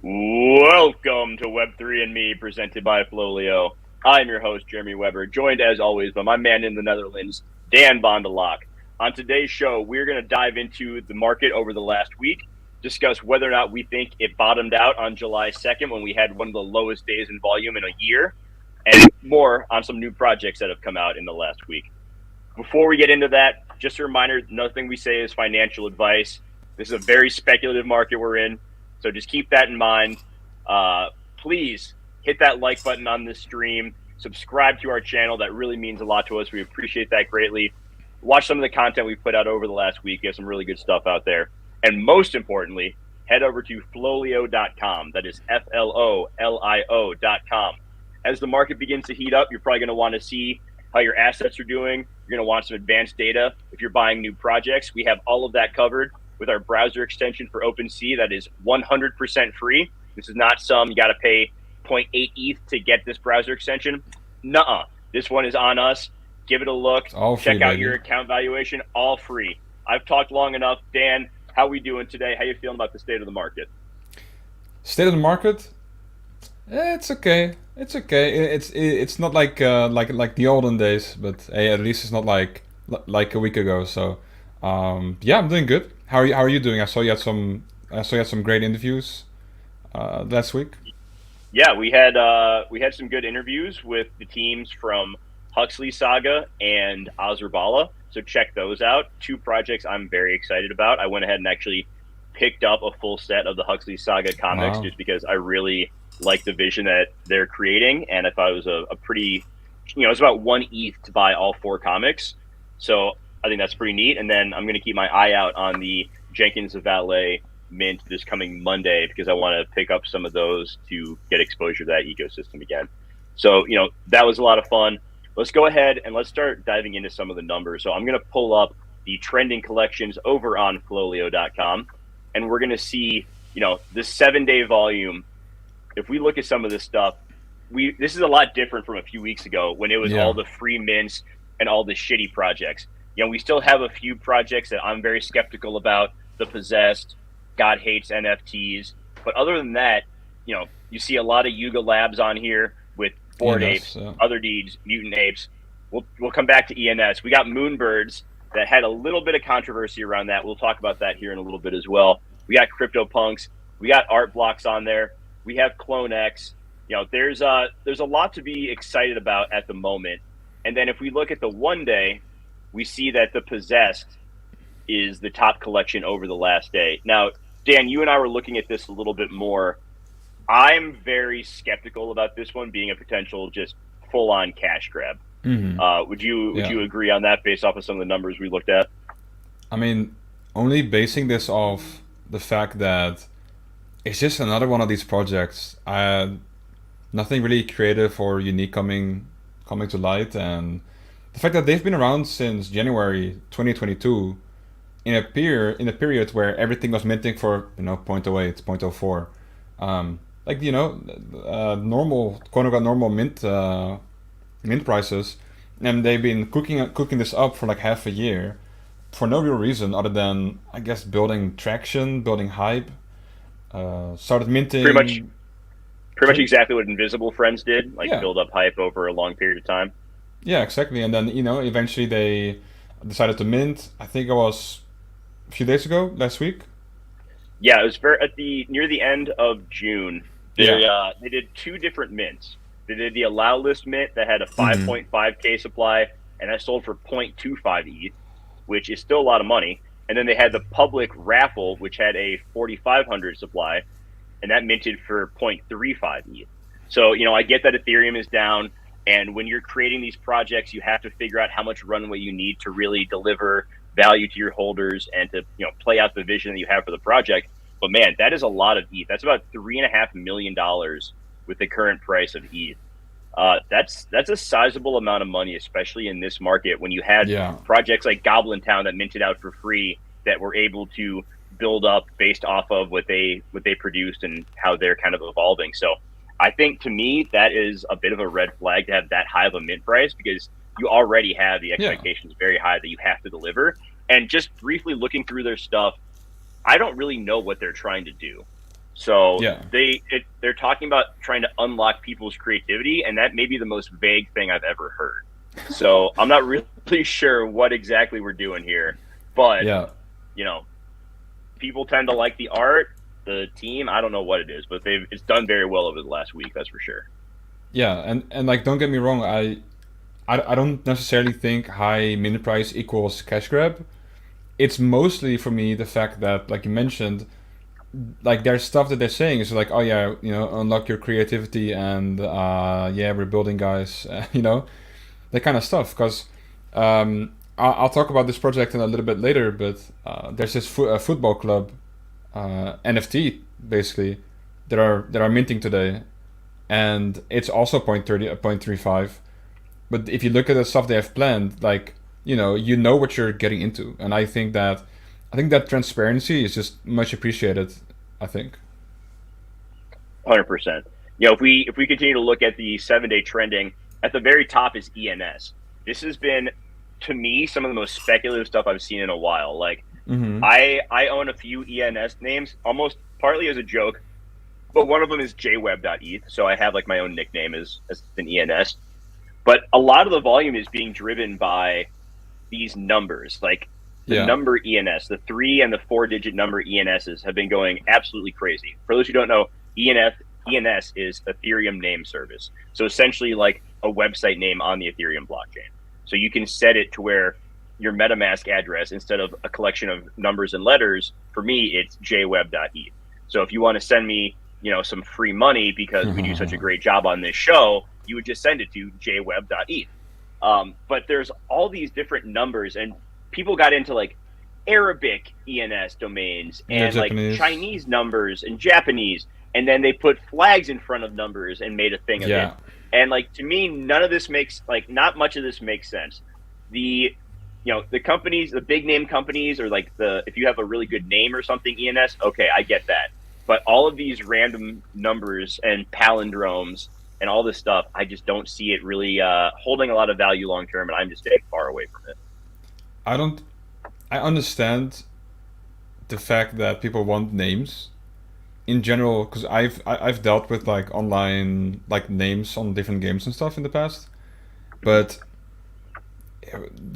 Welcome to Web3 and Me, presented by FLOLiO. I'm your host, Jeremy Weber, joined as always by my man in the Netherlands, Dan van der Laak. On today's show, we're going to dive into the market over the last week, discuss whether or not we think it bottomed out on July 2nd when we had one of the lowest days in volume in a year, and more on some new projects that have come out in the last week. Before we get into that, just a reminder, nothing we say is financial advice. This is a very speculative market we're in. So just keep that in mind. Please hit that like button on this stream. Subscribe to our channel. That really means a lot to us. We appreciate that greatly. Watch some of the content we put out over the last week. We have some really good stuff out there. And most importantly, head over to FLOLiO.com. That is FLOLiO.com. As the market begins to heat up, you're probably going to want to see how your assets are doing. You're going to want some advanced data if you're buying new projects. We have all of that covered with our browser extension for OpenSea that is 100% free. This is not some, you got to pay 0.8 ETH to get this browser extension. Nuh-uh. This one is on us. Give it a look. Check out your account valuation. All free. I've talked long enough. Dan, how we doing today? How you feeling about the state of the market? State of the market? It's okay. It's okay. It's not like the olden days, but hey, at least it's not like a week ago. So yeah, I'm doing good. How are you doing? I saw you had some great interviews last week. Yeah, we had some good interviews with the teams from Huxley Saga and Azurbala. So check those out. Two projects I'm very excited about. I went ahead and actually picked up a full set of the Huxley Saga comics just because I really like the vision that they're creating, and I thought it was a pretty, it's about 1 ETH to buy all 4 comics. So I think that's pretty neat. And then I'm going to keep my eye out on the Jenkins Valet mint this coming Monday because I want to pick up some of those to get exposure to that ecosystem again. So, that was a lot of fun. Let's go ahead and let's start diving into some of the numbers. So I'm going to pull up the trending collections over on FLOLiO.com, and we're going to see, this 7-day volume. If we look at some of this stuff, this is a lot different from a few weeks ago when it was all the free mints and all the shitty projects. We still have a few projects that I'm very skeptical about. The Possessed, God Hates NFTs. But other than that, you see a lot of Yuga Labs on here with Bored Apes, Other Deeds, Mutant Apes. We'll come back to ENS. We got Moonbirds that had a little bit of controversy around that. We'll talk about that here in a little bit as well. We got CryptoPunks. We got Art Blocks on there. We have CloneX. There's a lot to be excited about at the moment. And then if we look at the 1 day, we see that the Possessed is the top collection over the last day. Now, Dan, you and I were looking at this a little bit more. I'm very skeptical about this one being a potential just full-on cash grab. Mm-hmm. Would you agree on that based off of some of the numbers we looked at? I mean, only basing this off the fact that it's just another one of these projects. Nothing really creative or unique coming to light, and the fact that they've been around since January 2022 in a period where everything was minting for 0.08, 0.04, normal, quote unquote, normal mint prices, and they've been cooking this up for like half a year for no real reason other than, I guess, building traction, building hype. Started minting pretty much exactly what Invisible Friends did, build up hype over a long period of time. Yeah, exactly. And then eventually they decided to mint. I think it was a few days ago, last week. Yeah, it was near the end of June. They did 2 different mints. They did the allow list mint that had a 5.5k supply, and that sold for 0.25 ETH, which is still a lot of money. And then they had the public raffle, which had a 4,500 supply, and that minted for 0.35 ETH. So, I get that Ethereum is down, and when you're creating these projects, you have to figure out how much runway you need to really deliver value to your holders and to, play out the vision that you have for the project. But man, that is a lot of ETH. That's about $3.5 million with the current price of ETH. That's a sizable amount of money, especially in this market when you had projects like Goblin Town that minted out for free that were able to build up based off of what they produced and how they're kind of evolving. So I think, to me, that is a bit of a red flag to have that high of a mint price, because you already have the expectations very high that you have to deliver. And just briefly looking through their stuff, I don't really know what they're trying to do. So Yeah. they're talking about trying to unlock people's creativity, and that may be the most vague thing I've ever heard. So I'm not really sure what exactly we're doing here, but Yeah. you know, people tend to like the art. The team, I don't know what it is, but it's done very well over the last week. That's for sure. Yeah, and like don't get me wrong, I don't necessarily think high minute price equals cash grab. It's mostly for me the fact that, like you mentioned, like there's stuff that they're saying is like, oh yeah, unlock your creativity and yeah, we're building guys, that kind of stuff. Because I'll talk about this project in a little bit later, but there's this football club NFT basically that are minting today, and it's also 0.35. But if you look at the stuff they have planned, like you know what you're getting into, and I think that transparency is just much appreciated. I think. 100%. If we continue to look at the 7-day trending, at the very top is ENS. This has been, to me, some of the most speculative stuff I've seen in a while. Like, Mm-hmm. I own a few ENS names, almost partly as a joke, but one of them is JWeb.eth, so I have like my own nickname as an ENS. But a lot of the volume is being driven by these numbers, like the Yeah. number ENS, the 3 and the 4-digit number ENSs have been going absolutely crazy. For those who don't know, ENS is Ethereum name service. So essentially like a website name on the Ethereum blockchain. So you can set it to where your MetaMask address, instead of a collection of numbers and letters, for me, it's jweb.eth. So if you want to send me, some free money because we do such a great job on this show, you would just send it to jweb.eth. But there's all these different numbers, and people got into like Arabic ENS domains Yeah, and like Japanese. Chinese numbers and Japanese, and then they put flags in front of numbers and made a thing of it. Yeah. And like to me, none of this makes not much of this makes sense. The companies, the big name companies, or like if you have a really good name or something, ENS, okay, I get that. But all of these random numbers and palindromes and all this stuff, I just don't see it really holding a lot of value long term, and I'm just staying far away from it. I don't. I understand the fact that people want names in general, because I've dealt with like online like names on different games and stuff in the past, but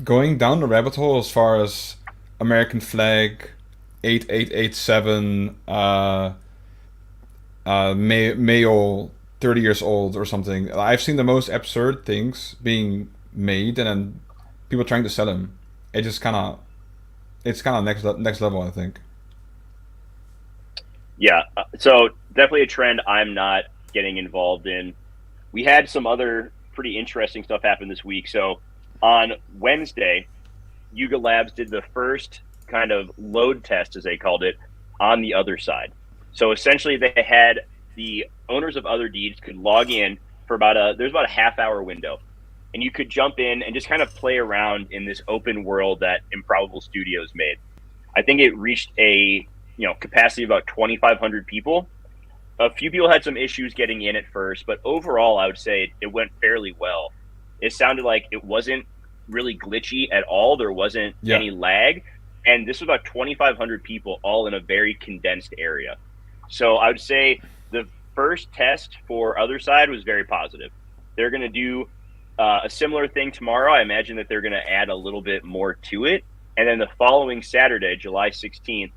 going down the rabbit hole as far as American flag, 8887, male, 30 years old or something. I've seen the most absurd things being made and then people trying to sell them. It just kind of it's kind of next level, I think. Yeah, so definitely a trend I'm not getting involved in. We had some other pretty interesting stuff happen this week. So on Wednesday, Yuga Labs did the first kind of load test, as they called it, on the other side. So essentially, they had the owners of other deeds could log in for there's about a half-hour window, and you could jump in and just kind of play around in this open world that Improbable Studios made. I think it reached a capacity of about 2,500 people. A few people had some issues getting in at first, but overall, I would say it went fairly well. It sounded like it wasn't really glitchy at all. There wasn't any lag. And this was about 2,500 people all in a very condensed area. So I would say the first test for Otherside was very positive. They're going to do a similar thing tomorrow. I imagine that they're going to add a little bit more to it. And then the following Saturday, July 16th,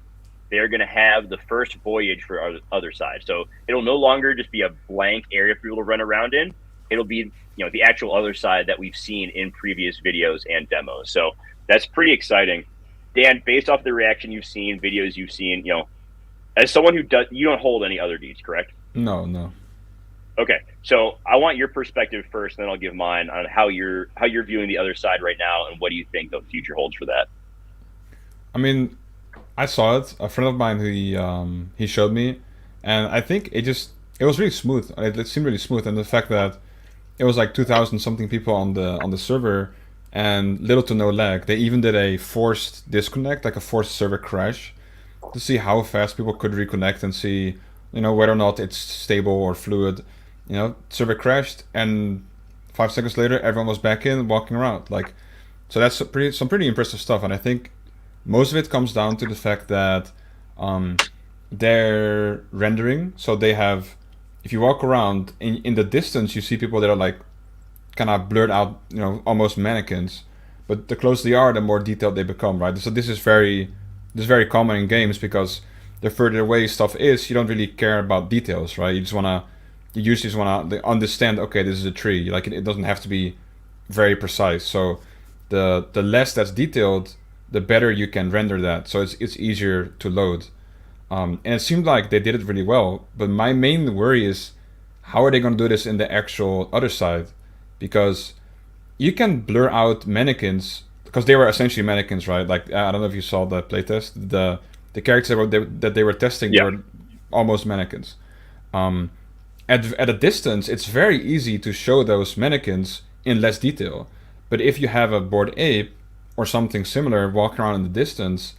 they're going to have the first voyage for Otherside. So it'll no longer just be a blank area for people to run around in. It'll be the actual Otherside that we've seen in previous videos and demos. So that's pretty exciting. Dan, based off the reaction you've seen, videos you've seen, as someone who you don't hold any other deeds, correct? No, no. Okay, so I want your perspective first, and then I'll give mine on how you're viewing the other side right now, and what do you think the future holds for that? I mean, I saw it. A friend of mine he showed me, and I think it was really smooth. It seemed really smooth, and the fact that it was like 2,000 something people on the server, and little to no lag. They even did a forced disconnect, like a forced server crash, to see how fast people could reconnect and see, whether or not it's stable or fluid. Server crashed, and 5 seconds later, everyone was back in, walking around. Like, so that's some pretty impressive stuff. And I think most of it comes down to the fact that their rendering. So they have, if you walk around in the distance, you see people that are like kind of blurred out, almost mannequins. But the closer they are, the more detailed they become, right? So this is very common in games because the further away stuff is, you don't really care about details, right? You usually just wanna understand. Okay, this is a tree. Like it doesn't have to be very precise. So the less that's detailed, the better you can render that. So it's easier to load. And it seemed like they did it really well. But my main worry is how are they going to do this in the actual other side? Because you can blur out mannequins because they were essentially mannequins, right? Like I don't know if you saw the playtest. The characters that they were testing, they Yeah. were almost mannequins. Um, at a distance, it's very easy to show those mannequins in less detail. But if you have a bored ape or something similar walking around in the distance,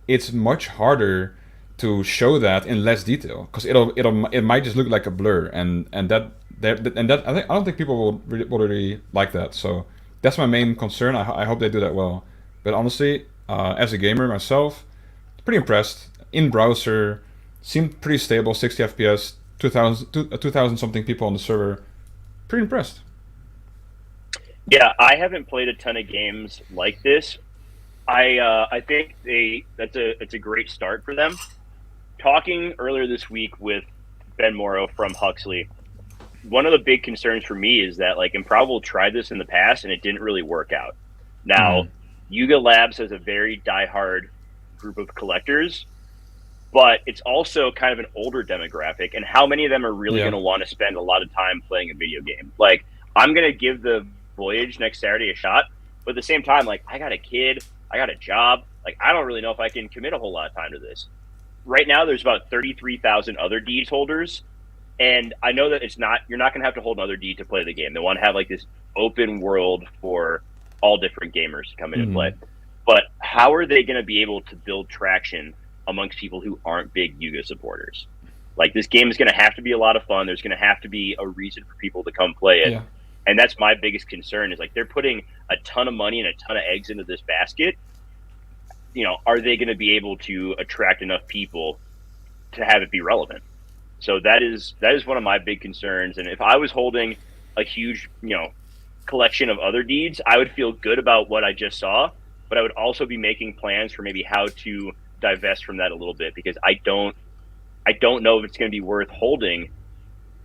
it's much harder to show that in less detail because it might just look like a blur, and that I don't think people will really like that. So that's my main concern. I hope they do that well. But honestly, as a gamer myself, pretty impressed. In browser, seemed pretty stable, 60 FPS, 2,000 something people on the server. Pretty impressed. Yeah, I haven't played a ton of games like this. I think it's a great start for them. Talking earlier this week with Ben Morrow from Huxley, one of the big concerns for me is that like Improbable tried this in the past and it didn't really work out. Now, Mm. Yuga Labs has a very diehard group of collectors, but it's also kind of an older demographic. And how many of them are really going Yeah. to want to spend a lot of time playing a video game? Like, I'm going to give the Voyage next Saturday a shot, but at the same time, like, I got a kid, I got a job. Like, I don't really know if I can commit a whole lot of time to this. Right now, there's about 33,000 other deeds holders, and I know that you're not going to have to hold another deed to play the game. They want to have like this open world for all different gamers to come in and Mm. play. But how are they going to be able to build traction amongst people who aren't big Yuga supporters? Like, this game is going to have to be a lot of fun. There's going to have to be a reason for people to come play it. Yeah. And that's my biggest concern is like they're putting a ton of money and a ton of eggs into this basket. Are they going to be able to attract enough people to have it be relevant? So that is one of my big concerns. And if I was holding a huge, collection of other deeds, I would feel good about what I just saw, but I would also be making plans for maybe how to divest from that a little bit because I don't know if it's going to be worth holding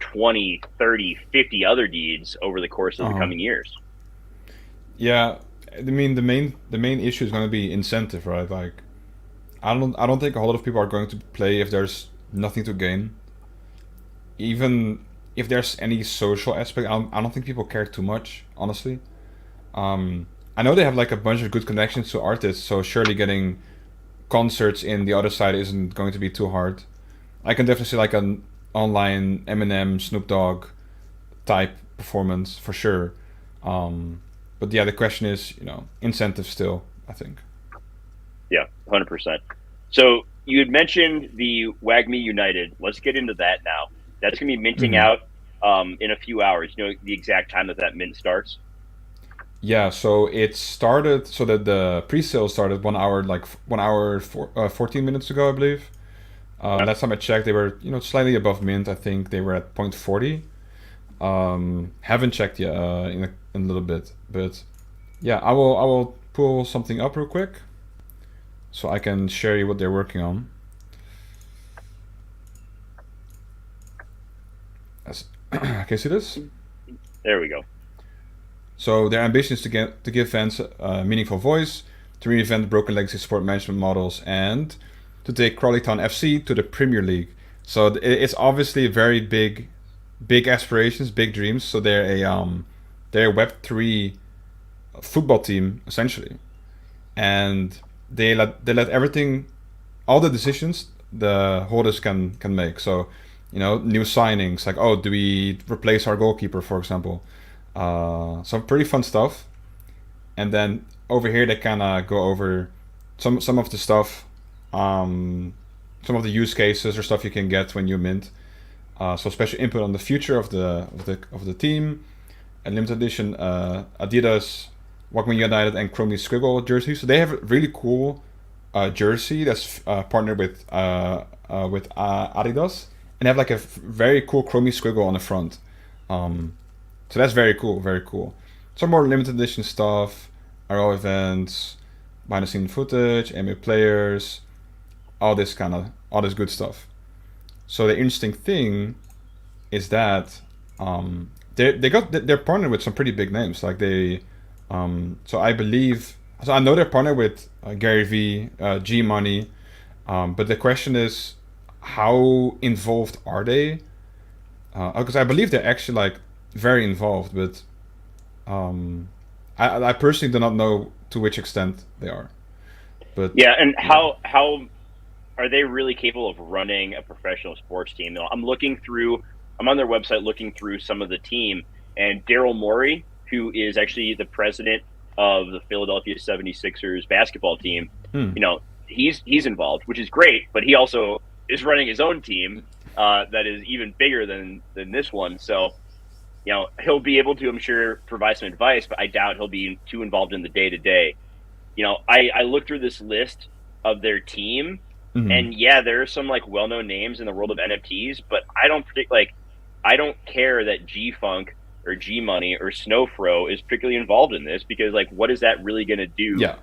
20, 30, 50 other deeds over the course of the Uh-huh. coming years. Yeah. I mean, the main issue is going to be incentive, right? Like, I don't think a whole lot of people are going to play if there's nothing to gain. Even if there's any social aspect, I don't think people care too much, honestly. I know they have like a bunch of good connections to artists, so surely getting concerts in the other side isn't going to be too hard. I can definitely see like an online Eminem, Snoop Dogg type performance for sure. But yeah, the question is, incentive still, I think. Yeah, 100%. So you had mentioned the WAGMI United. Let's get into that now. That's going to be minting Mhm. out in a few hours. You know the exact time that mint starts? Yeah, so it started, so that the pre-sale started 1 hour, like 1 hour, 14 minutes ago, I believe. Okay. Last time I checked, they were, slightly above mint. I think they were at 0.40. Haven't checked yet in a little bit, but yeah, I will pull something up real quick so I can share you what they're working on. Can you see this? There we go. So their ambition is to give fans a meaningful voice, to reinvent broken legacy sport management models, and to take Crawley Town FC to the Premier League. So it's obviously very big aspirations, big dreams. So they're a Web3 football team essentially, and they let everything, all the decisions the holders can make. So, new signings like, oh, do we replace our goalkeeper, for example? Some pretty fun stuff. And then over here they kind of go over some of the stuff, some of the use cases or stuff you can get when you mint. So special input on the future of the team, and limited edition Adidas, Walkman United, and Chromie Squiggle jerseys. So they have really cool jersey that's partnered with Adidas, and they have like a very cool chromey squiggle on the front. So that's very cool, very cool. Some more limited edition stuff, RO events, behind the scene footage, MA players, all this good stuff. So the interesting thing is that they're partnered with some pretty big names. Like so I believe, so I know they're partnered with Gary V, G Money, but the question is, how involved are they? Because I believe they're actually like very involved, but I personally do not know to which extent they are. But Yeah, and yeah. how are they really capable of running a professional sports team? I'm on their website looking through some of the team, and Daryl Morey, who is actually the president of the Philadelphia 76ers basketball team, Hmm. he's involved, which is great, but he also is running his own team that is even bigger than this one. So, he'll be able to, I'm sure, provide some advice, but I doubt he'll be too involved in the day to day. I looked through this list of their team, Hmm. and yeah, there are some like well-known names in the world of NFTs, but I don't care that G Funk or G Money or Snowfro is particularly involved in this, because like, what is that really going to do Yeah.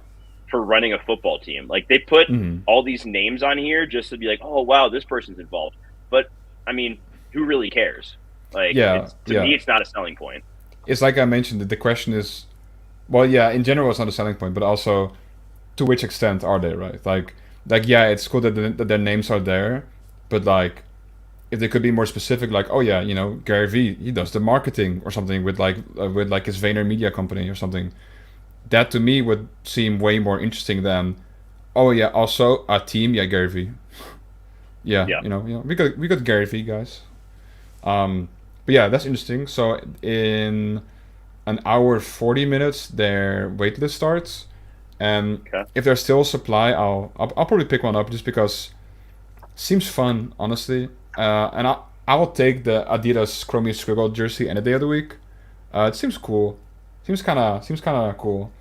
for running a football team? Like, they put Hmm. all these names on here just to be like, oh wow, this person's involved. But I mean, who really cares? Like, Yeah. it's to Yeah. me, it's not a selling point. It's like I mentioned. The question is, well, yeah. In general, it's not a selling point, but also to which extent are they, right? Like yeah, it's cool that their names are there, but like if they could be more specific, like, oh yeah, Gary V, he does the marketing or something with like his Vayner Media company or something. That to me would seem way more interesting than, oh yeah, also a team, yeah, Gary V. Yeah, Yeah. we got Gary V guys. Um, but yeah, that's interesting. So in an hour 40 minutes, their waitlist starts, and Okay. if there's still supply, I'll probably pick one up just because it seems fun, honestly. And I'll take the Adidas Chromie Squiggle jersey any day of the week. It seems cool. Seems kind of cool.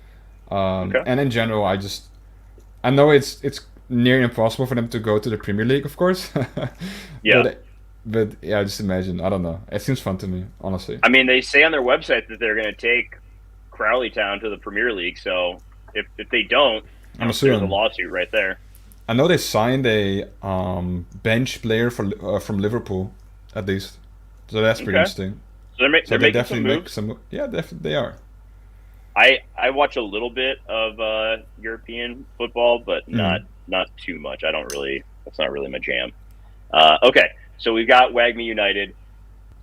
Okay. And in general, I know it's near impossible for them to go to the Premier League, of course. Yeah. but but yeah, just imagine. I don't know. It seems fun to me, honestly. I mean, they say on their website that they're going to take Crowley Town to the Premier League. So if they don't, I'm there's a assuming. lawsuit right there. I know they signed a bench player from Liverpool, at least. So that's pretty Okay. interesting. So So they're they making some definitely make moves. some. Yeah, they are. I watch a little bit of European football, but not Mm. not too much. I don't really. That's not really my jam. Okay, so we've got Wagme United.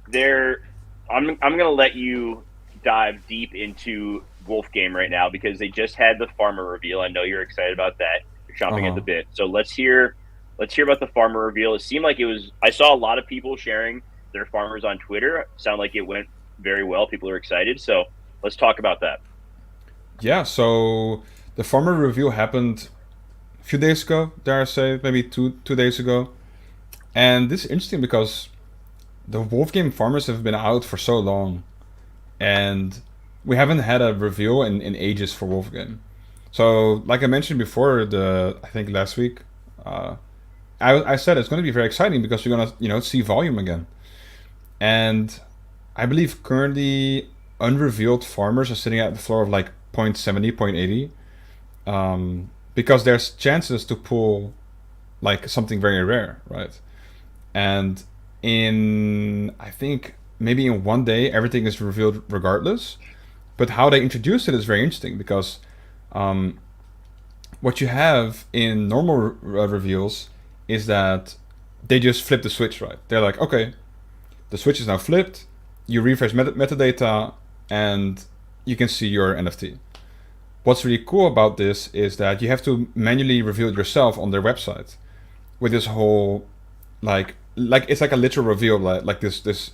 There, I'm gonna let you dive deep into Wolf Game right now, because they just had the farmer reveal. I know you're excited about that. You're Uh chomping at huh. the bit. So let's hear about the farmer reveal. It seemed like it was. I saw a lot of people sharing their farmers on Twitter. Sound like it went very well. People are excited. So let's talk about that. Yeah. So the farmer review happened a few days ago. Dare I say, maybe two days ago. And this is interesting because the Wolf Game farmers have been out for so long, and we haven't had a reveal in ages for Wolf Game. So, like I mentioned before, I think last week, uh, I said it's going to be very exciting because you're going to see volume again. And I believe currently unrevealed farmers are sitting at the floor of like 0.70, 0.80, because there's chances to pull like something very rare, right? And in I think maybe in one day everything is revealed regardless. But how they introduce it is very interesting because um, what you have in normal reveals is that they just flip the switch, right? They're like, okay, the switch is now flipped. You refresh metadata, and you can see your NFT. What's really cool about this is that you have to manually reveal it yourself on their website with this whole like it's like a literal reveal, like this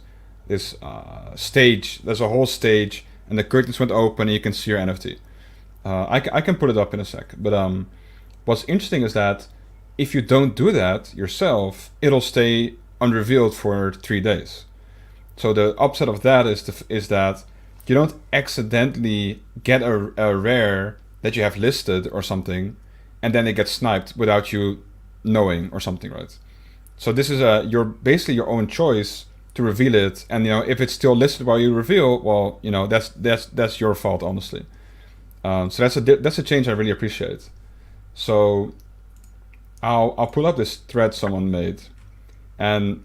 stage. There's a whole stage, and the curtains went open, and you can see your NFT. I can put it up in a sec, but what's interesting is that if you don't do that yourself, it'll stay unrevealed for 3 days. So the upside of that is that you don't accidentally get a rare that you have listed or something, and then it gets sniped without you knowing or something, right? So this is your basically your own choice to reveal it, and if it's still listed while you reveal, well, that's your fault, honestly. So that's a change I really appreciate. So I'll pull up this thread someone made, and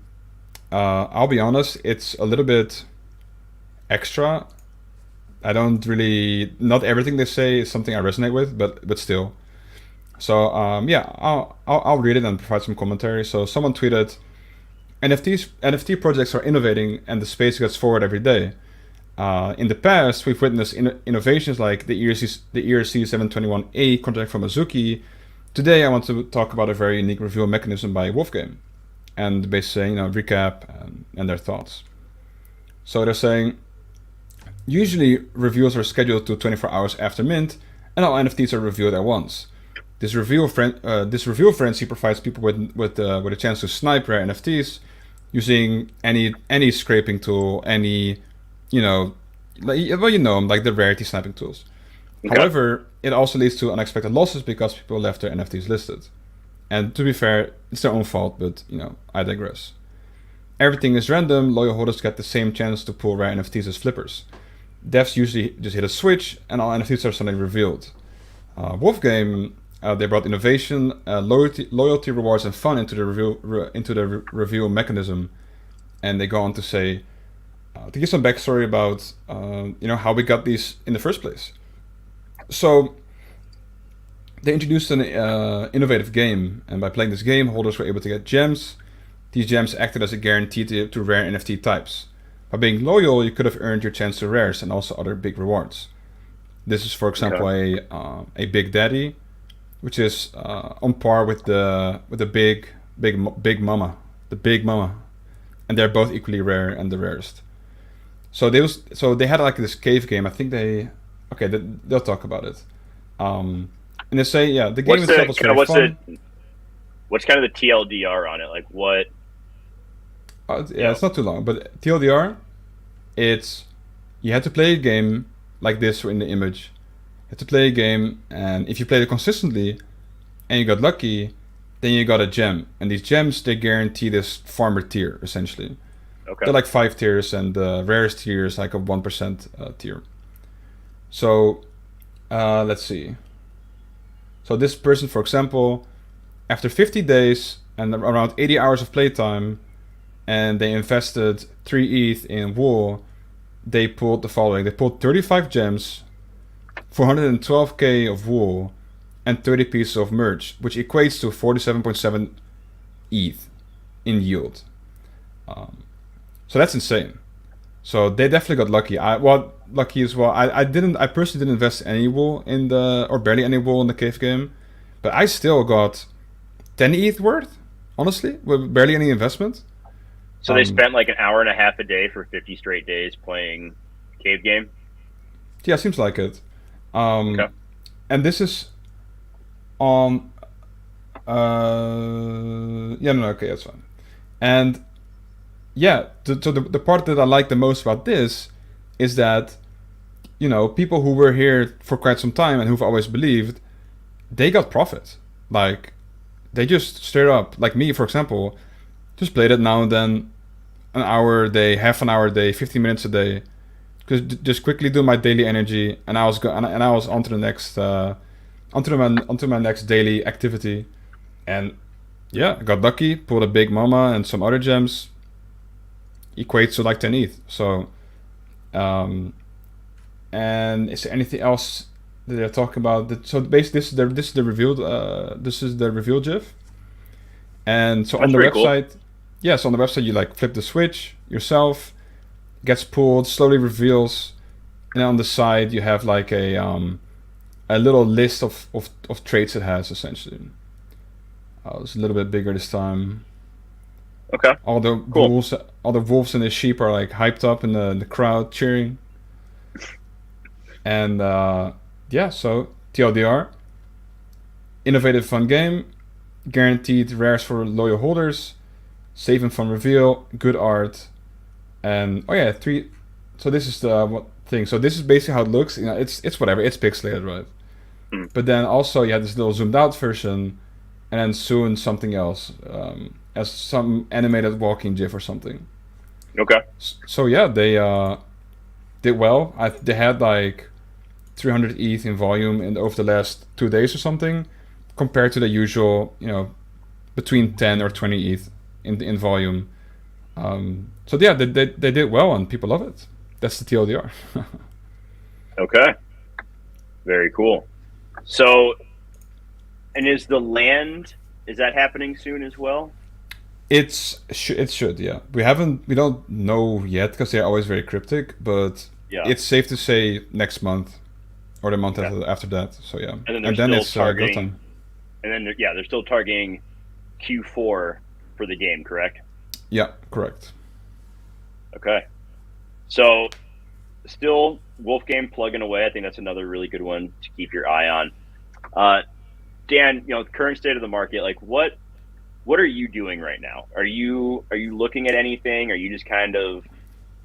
I'll be honest, it's a little bit extra. I don't really, not everything they say is something I resonate with, but still. So I'll read it and provide some commentary. So someone tweeted, NFT projects are innovating and the space gets forward every day. In the past, we've witnessed innovations like the ERC 721A contract from Azuki. Today, I want to talk about a very unique reveal mechanism by Wolfgame, and basically saying, recap and their thoughts. So they're saying, usually reveals are scheduled to 24 hours after mint, and all NFTs are revealed at once. This reveal frenzy provides people with a chance to snipe rare NFTs using any scraping tool, any like the rarity sniping tools. Okay. However, it also leads to unexpected losses because people left their NFTs listed. And to be fair, it's their own fault, but I digress. Everything is random. Loyal holders get the same chance to pull rare NFTs as flippers. Devs usually just hit a switch and all NFTs are suddenly revealed. Wolfgame, they brought innovation, loyalty rewards, and fun into the reveal mechanism, and they go on to say, to give some backstory about how we got these in the first place. So they introduced an innovative game, and by playing this game, holders were able to get gems. These gems acted as a guarantee to rare NFT types. By being loyal, you could have earned your chance to rares and also other big rewards. This is, for example, a Big Daddy, which is on par with the big mama, and they're both equally rare and the rarest. So they had like this cave game. I think they'll talk about it. And they say, the game itself was very fun. What's kind of the TLDR on it? Like what? It's not too long, but TLDR, it's you had to play a game like this in the image. You had to play a game, and if you played it consistently and you got lucky, then you got a gem. And these gems, they guarantee this farmer tier, essentially. Okay. They're like 5 tiers, and the rarest tier is like a 1% tier. So, let's see. So this person, for example, after 50 days and around 80 hours of playtime, and they invested 3 ETH in wool, they pulled the following. They pulled 35 gems, 412k of wool, and 30 pieces of merch, which equates to 47.7 ETH in yield. So that's insane. So they definitely got lucky. Lucky as well. I personally didn't invest any wool or barely any wool in the cave game, but I still got 10 ETH worth, honestly, with barely any investment. So they spent like an hour and a half a day for 50 straight days playing cave game? Yeah, seems like it. Okay. And this is on... okay, that's fine. And yeah, so the part that I like the most about this is that, people who were here for quite some time and who've always believed, they got profit. Like, they just straight up, like me, for example, just played it now and then, an hour a day, half an hour a day, 15 minutes a day, just quickly do my daily energy, and I was on to the next, onto my next daily activity, and I got lucky, pulled a big mama and some other gems, equates to like 10 ETH. So, and is there anything else that they're talking about? So basically, this is the reveal GIF, and so that's on the website. Cool. Yeah, so on the website you like flip the switch yourself, gets pulled, slowly reveals, and on the side you have like a little list of traits it has, essentially. It's a little bit bigger this time. Okay. All the wolves and the sheep are like hyped up in the crowd cheering. And so TLDR, innovative fun game, guaranteed rares for loyal holders, safe and fun reveal, good art, and 3. So this is the thing. So this is basically how it looks. It's whatever. It's pixelated, right? Hmm. But then also you had this little zoomed out version, and then soon something else, as some animated walking GIF or something. Okay. So yeah, they did well. They had like 300 ETH in volume in over the last 2 days or something, compared to the usual, between 10 or 20 ETH in volume. So yeah, they did well and people love it. That's the TLDR. Okay. Very cool. So, and is that happening soon as well? It should, yeah. We don't know yet because they're always very cryptic, but Yeah. it's safe to say next month or the month Okay. after that. So yeah, And then they're and then still it's go targeting, time. they're still targeting Q4 for the game, correct? Yeah, correct. Okay. So, still Wolfgame plugging away. I think that's another really good one to keep your eye on. Uh, Dan, current state of the market, like what are you doing right now? Are you looking at anything? Are you just kind of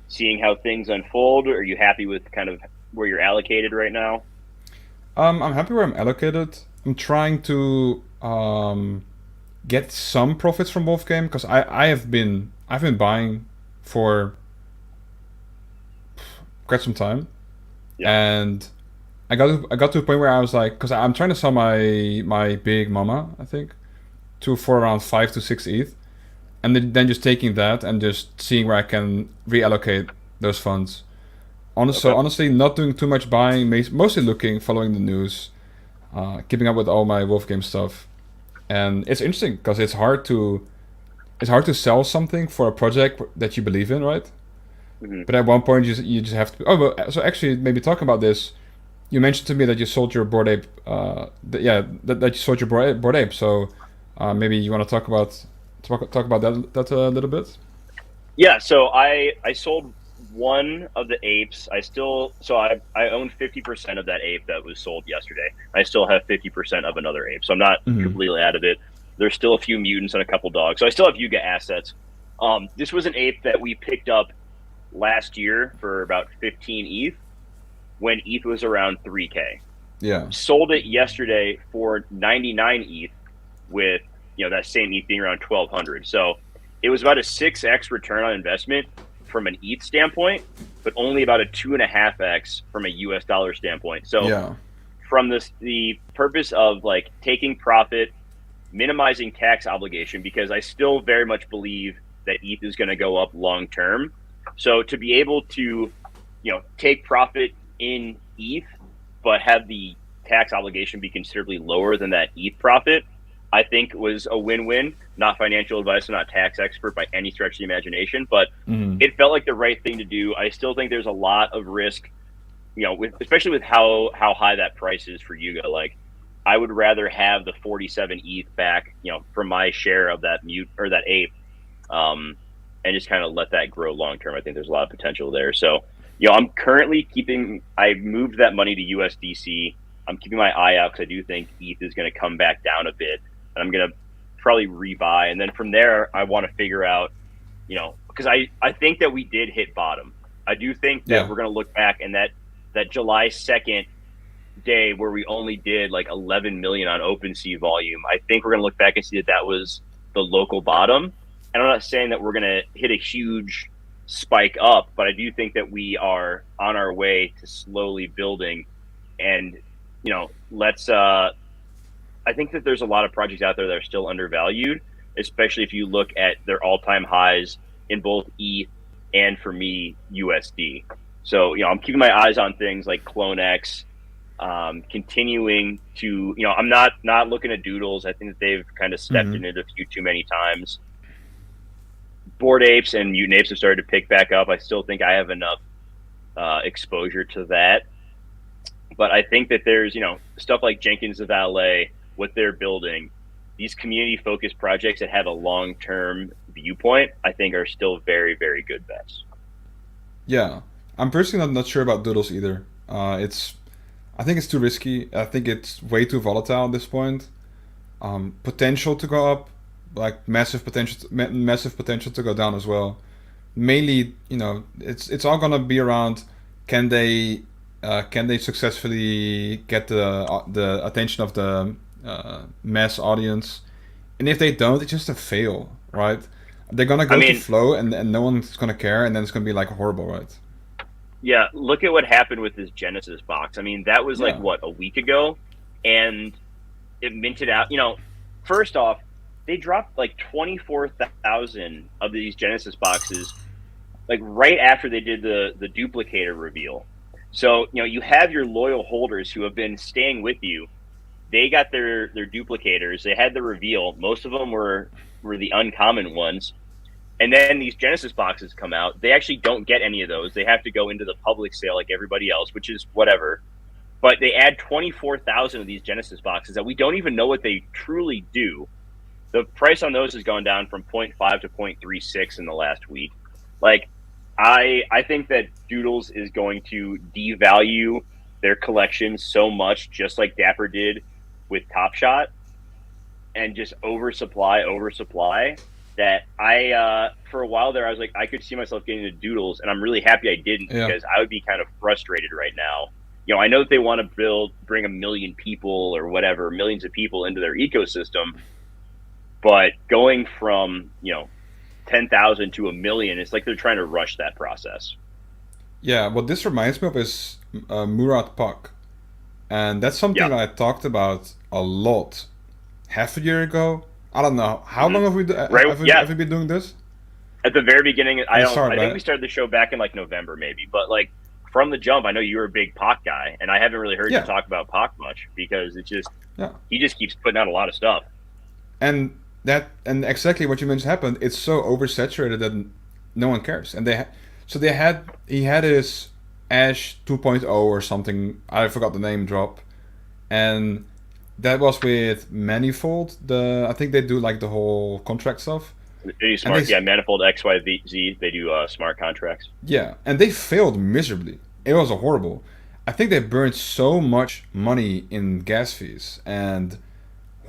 seeing how things unfold? Are you happy with kind of where you're allocated right now? I'm happy where I'm allocated. I'm trying to get some profits from Wolfgame because I've been buying for quite some time, Yeah. and I got to a point where I was like, because I'm trying to sell my big mama, I think, for around 5 to 6 ETH, and then just taking that and just seeing where I can reallocate those funds. So Okay. honestly, not doing too much buying, mostly looking, following the news, keeping up with all my Wolfgame stuff, and it's interesting because it's hard to sell something for a project that you believe in, right? Hmm. But at one point, you just have to. Oh, well, so actually, maybe talking about this, you mentioned to me that you sold your Bored Ape. That you sold your Bored Ape. So maybe you want to talk about that a little bit. Yeah. So I sold one of the apes. I own 50% of that ape that was sold yesterday. I still have 50% of another ape, so I'm not Hmm. completely out of it. There's still a few mutants and a couple dogs, so I still have Yuga assets. This was an ape that we picked up last year for about 15 ETH when ETH was around 3K. Yeah. Sold it yesterday for 99 ETH with that same ETH being around 1200. So it was about a 6x return on investment from an ETH standpoint, but only about a 2.5x from a US dollar standpoint. So Yeah. from the purpose of like taking profit, minimizing tax obligation, because I still very much believe that ETH is going to go up long term. So to be able to, take profit in ETH, but have the tax obligation be considerably lower than that ETH profit, I think was a win-win. Not financial advice, I'm not a tax expert by any stretch of the imagination, but Hmm. it felt like the right thing to do. I still think there's a lot of risk, especially with how high that price is for Yuga. Like, I would rather have the 47 ETH back, from my share of that mute or that ape, and just kind of let that grow long term. I think there's a lot of potential there. So, I'm currently I moved that money to USDC. I'm keeping my eye out because I do think ETH is going to come back down a bit, and I'm going to probably rebuy. And then from there, I want to figure out, because I think that we did hit bottom. I do think that Yeah. we're going to look back and that July 2nd day where we only did like 11 million on OpenSea volume, I think we're going to look back and see that was the local bottom. And I'm not saying that we're going to hit a huge spike up, but I do think that we are on our way to slowly building. And, let's, I think that there's a lot of projects out there that are still undervalued, especially if you look at their all-time highs in both ETH and, for me, USD. So, I'm keeping my eyes on things like CloneX, continuing to, I'm not looking at Doodles. I think that they've kind of stepped Hmm. in it a few too many times. Bored Apes and Mutant Apes have started to pick back up. I still think I have enough exposure to that. But I think that there's, stuff like Jenkins the Valet, what they're building, these community focused projects that have a long term viewpoint, I think are still very, very good bets. Yeah. I'm personally not sure about Doodles either. I think it's too risky. I think it's way too volatile at this point. Potential to go up, like massive potential to go down as well. Mainly, it's all gonna be around, can they can they successfully get the attention of the mass audience? And if they don't, it's just a fail, right? They're gonna I go to mean, flow, and no one's gonna care, and then it's gonna be like horrible, right? yeah, look at what happened with this Genesis box. I mean, that was like Yeah, what, a week ago, and it minted out. First off, they dropped like 24,000 of these Genesis boxes like right after they did the duplicator reveal. So, you have your loyal holders who have been staying with you. They got their duplicators. They had the reveal. Most of them were the uncommon ones. And then these Genesis boxes come out. They actually don't get any of those. They have to go into the public sale like everybody else, which is whatever. But they add 24,000 of these Genesis boxes that we don't even know what they truly do. The price on those has gone down from 0.5 to 0.36 in the last week. Like, I think that Doodles is going to devalue their collection so much, just like Dapper did with Top Shot, and just oversupply, that I for a while there I was like, I could see myself getting the Doodles, and I'm really happy I didn't, yeah, because I would be kind of frustrated right now. I know that they want to bring a million people or whatever, millions of people into their ecosystem, but going from 10,000 to a million, it's like they're trying to rush that process. yeah. What this reminds me of is Murat Pak, and that's something Yeah. that I talked about a lot half a year ago. I don't know how Hmm. long Right. Yeah. have we been doing this? At the very beginning, At the start, I think we right? started the show back in like November maybe, but like from the jump, I know you were a big Pac guy, and I haven't really heard you Yeah, talk about Pac much because yeah. he just keeps putting out a lot of stuff. And exactly what you mentioned happened. It's so oversaturated that no one cares. And so he had his Ash 2.0 or something. I forgot the name drop, and that was with Manifold. I think they do like the whole contract stuff, They do and they smart, yeah, Manifold XYZ. They do smart contracts. yeah, and they failed miserably. It was a horrible. I think they burned so much money in gas fees and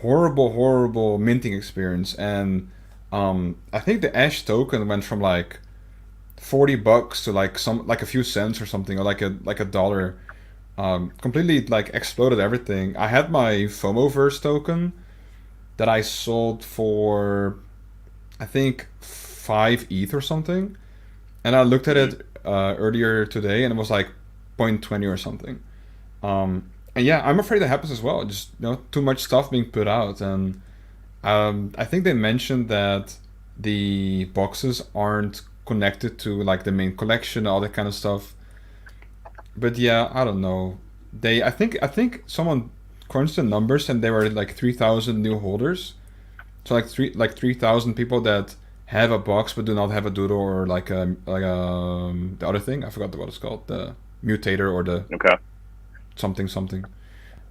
horrible minting experience. And I think the Ash token went from like $40 to like a few cents or something, or like a dollar. Completely like exploded everything. I had my FOMOverse token that I sold for I think 5 ETH or something, and I looked at Hmm. it earlier today, and it was like 0.20 or something. And yeah, I'm afraid that happens as well. Just too much stuff being put out, and I think they mentioned that the boxes aren't connected to like the main collection, all that kind of stuff. But yeah, I don't know. I think someone crunched the numbers, and there were like 3,000 new holders. So like 3,000 people that have a box but do not have a doodle, or the other thing. I forgot what it's called, the mutator or the Okay, something something.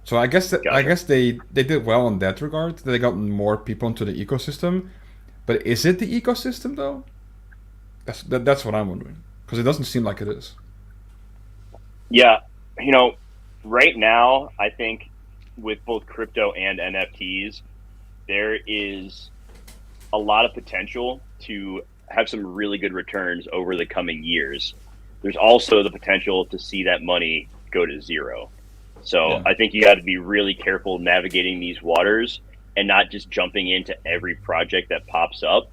So I guess gotcha. they did well in that regard. They got more people into the ecosystem. But is it the ecosystem though? That's what I'm wondering, because it doesn't seem like it is. Yeah, you know, right now I think with both crypto and NFTs, there is a lot of potential to have some really good returns over the coming years. There's also the potential to see that money go to zero. So Yeah. I think you got to be really careful navigating these waters and not just jumping into every project that pops up.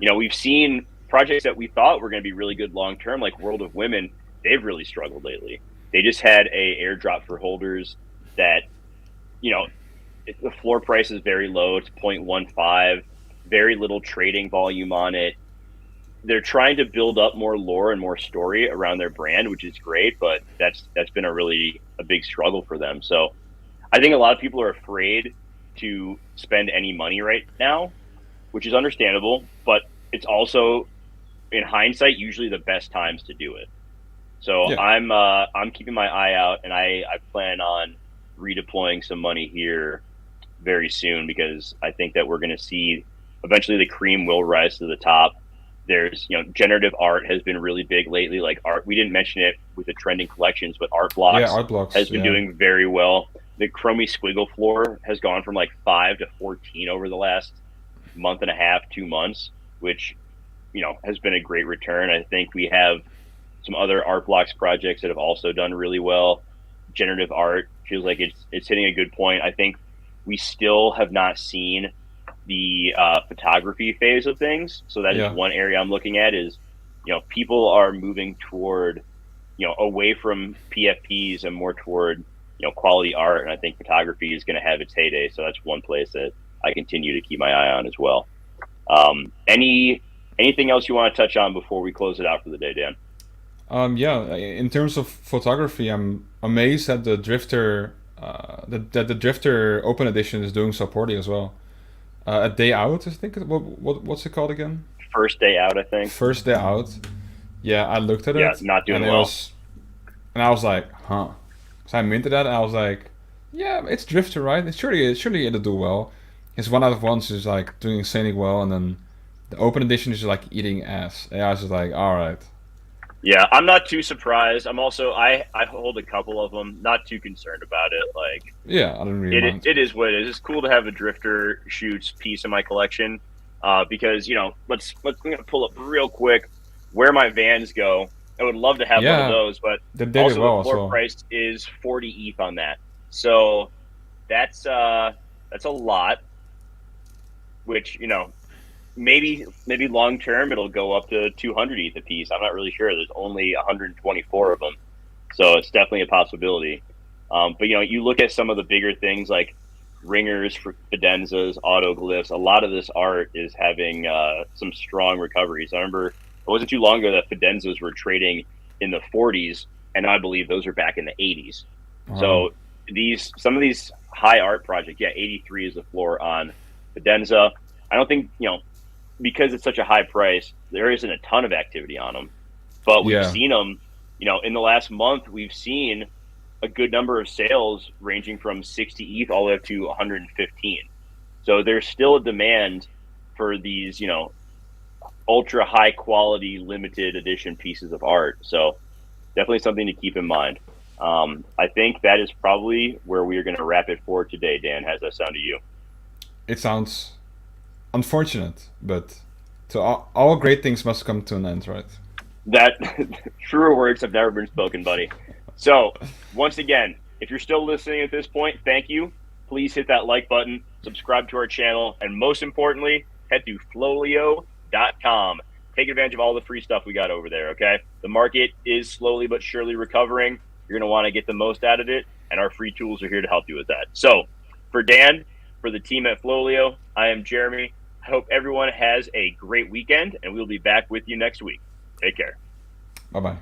We've seen projects that we thought were going to be really good long term, like World of Women. They've really struggled lately. They just had a airdrop for holders that, you know, the floor price is very low. It's 0.15, very little trading volume on it. They're trying to build up more lore and more story around their brand, which is great, but that's been a big struggle for them. So I think a lot of people are afraid to spend any money right now, which is understandable, but it's also in hindsight usually the best times to do it. So Yeah. I'm keeping my eye out, and I plan on redeploying some money here very soon, because I think that we're going to see eventually the cream will rise to the top. There's, generative art has been really big lately. Like art, we didn't mention it with the trending collections, but art Yeah. blocks Art blocks. has been Yeah. doing very well. The Chromie Squiggle floor has gone from like 5 to 14 over the last month and a half, 2 months, which, has been a great return. I think we have some other art blocks projects that have also done really well. Generative art feels like it's hitting a good point. I think we still have not seen the photography phase of things. So that is one area I'm looking at is, people are moving toward, away from PFPs and more toward, quality art. And I think photography is going to have its heyday. So that's one place that I continue to keep my eye on as well. Anything else you want to touch on before we close it out for the day, Dan? In terms of photography, I'm amazed that the Drifter, that the Drifter Open Edition is doing so poorly as well. A Day Out, I think. What's it called again? First Day Out, I think. First Day Out. Yeah, I looked at it. Yeah, not doing well. And I was like, huh. So I minted that, and I was like, yeah, it's Drifter, right? Surely it'll do well. His 1 out of 1s is like doing insanely well, and then the Open Edition is just like eating ass. And I was just like, all right. Yeah, I'm not too surprised. I'm also I hold a couple of them. Not too concerned about it. Like, yeah, I don't really mind. It is what it is. It's cool to have a Drifter Shoots piece in my collection, because let's I'm gonna pull up real quick where my Vans go. I would love to have one of those, but also the floor price is 40 ETH on that. So that's a lot. Which maybe long term it'll go up to 200 ETH a piece. I'm not really sure. There's only 124 of them, so it's definitely a possibility. But you look at some of the bigger things like ringers for cadenzas, autoglyphs. A lot of this art is having some strong recoveries. I remember it wasn't too long ago that cadenzas were trading in the 40s, and I believe those are back in the 80s. Wow. So some of these high art projects, 83 is the floor on cadenza. I don't think because it's such a high price, there isn't a ton of activity on them, but we've seen them, in the last month, we've seen a good number of sales ranging from 60 ETH all the way up to 115. So there's still a demand for these, ultra high quality, limited edition pieces of art. So definitely something to keep in mind. I think that is probably where we are going to wrap it for today. Dan, how's that sound to you? It sounds unfortunate, but all great things must come to an end, right? That truer words have never been spoken, buddy. So once again, if you're still listening at this point, thank you. Please hit that like button, subscribe to our channel, and most importantly, head to FLOLiO.com. Take advantage of all the free stuff we got over there, okay? The market is slowly but surely recovering. You're going to want to get the most out of it, and our free tools are here to help you with that. So for Dan, for the team at FLOLiO, I am Jeremy. I hope everyone has a great weekend, and we'll be back with you next week. Take care. Bye-bye.